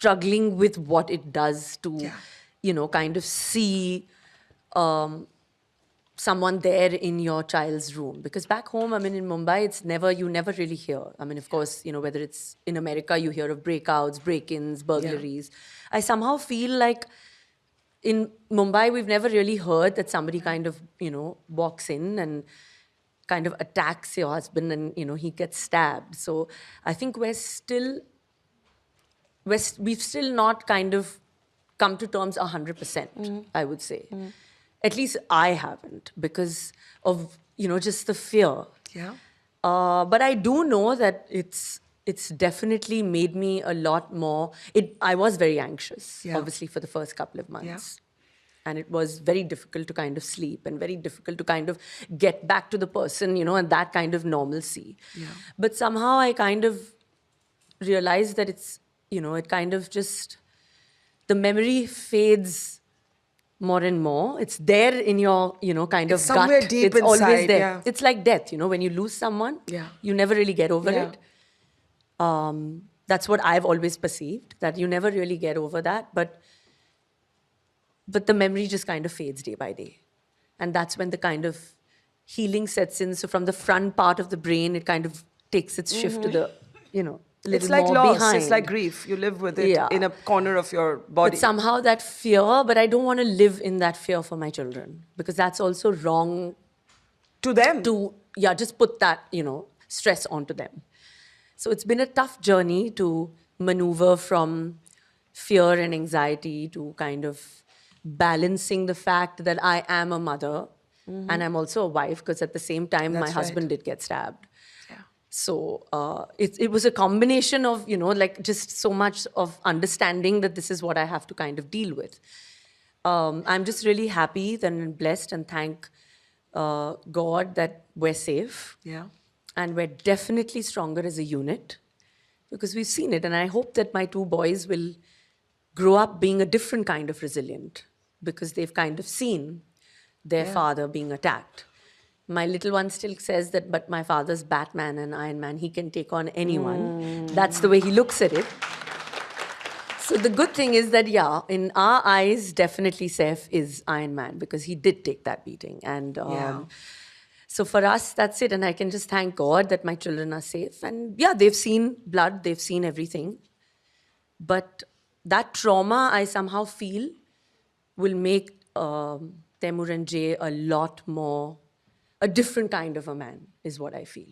struggling with what it does to, Yeah. kind of see someone there in your child's room. Because back home, I mean, in Mumbai, you never really hear. I mean, of course, whether it's in America, you hear of breakouts, break-ins, burglaries. I somehow feel like in Mumbai, we've never really heard that somebody kind of, walks in and kind of attacks your husband and, he gets stabbed. So I think we've still not kind of come to terms 100%, I would say. At least I haven't, because of, just the fear. Yeah. But I do know that it's definitely made me a lot more. I was very anxious, Yeah. obviously, for the first couple of Yeah. months. And it was very difficult to kind of sleep and very difficult to kind of get back to the person, and that kind of normalcy. Yeah. But somehow I kind of realized that it kind of just, the memory fades more and more. It's there in your, kind It's of somewhere gut. deep It's always inside, there. yeah. It's like death, when you lose someone, Yeah. you never really get over Yeah. it. That's what I've always perceived, that you never really get over that. But the memory just kind of fades day by day. And that's when the kind of healing sets in. So from the front part of the brain, it kind of takes its shift to the, a It's little like more loss. behind. It's like grief. You live with it Yeah. in a corner of your body. But somehow that fear, but I don't want to live in that fear for my children, because that's also wrong To them. to, just put that, stress onto them. So it's been a tough journey to maneuver from fear and anxiety to kind of balancing the fact that I am a mother and I'm also a wife, because at the same time, my That's husband right. did get stabbed. Yeah. So it was a combination of, like just so much of understanding that this is what I have to kind of deal with. I'm just really happy and blessed and thank God that we're safe. Yeah. And we're definitely stronger as a unit, because we've seen it. And I hope that my two boys will grow up being a different kind of resilient, because they've kind of seen their Yeah. father being attacked. My little one still says that, but my father's Batman and Iron Man, he can take on anyone. That's the way he looks at it. So the good thing is that, in our eyes, definitely Saif is Iron Man, because he did take that beating. And Yeah. so for us, that's it. And I can just thank God that my children are safe. And they've seen blood, they've seen everything. But that trauma, I somehow feel, will make Taimur and Jay a different kind of a man, is what I feel.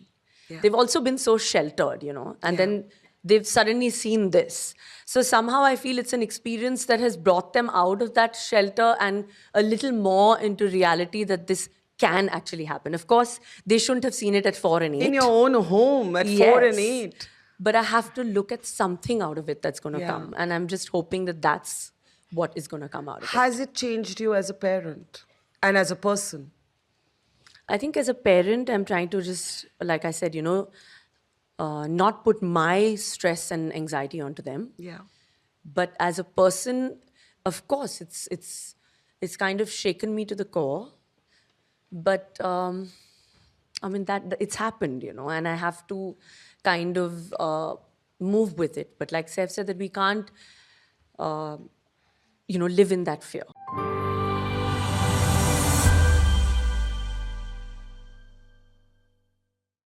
Yeah. They've also been so sheltered, and Yeah. then they've suddenly seen this. So somehow I feel it's an experience that has brought them out of that shelter and a little more into reality that this can actually happen. Of course, they shouldn't have seen it at 4 and 8. In your own home at 4 and Yes. 8. But I have to look at something out of it that's going to Yeah. come. And I'm just hoping that that's what is going to come out of it. Has it changed you as a parent and as a person? I think as a parent, I'm trying to just, like I said, not put my stress and anxiety onto them. Yeah. But as a person, of course, it's kind of shaken me to the core. But I mean, that it's happened, and I have to kind of move with it. But like Saif said, that we can't, live in that fear.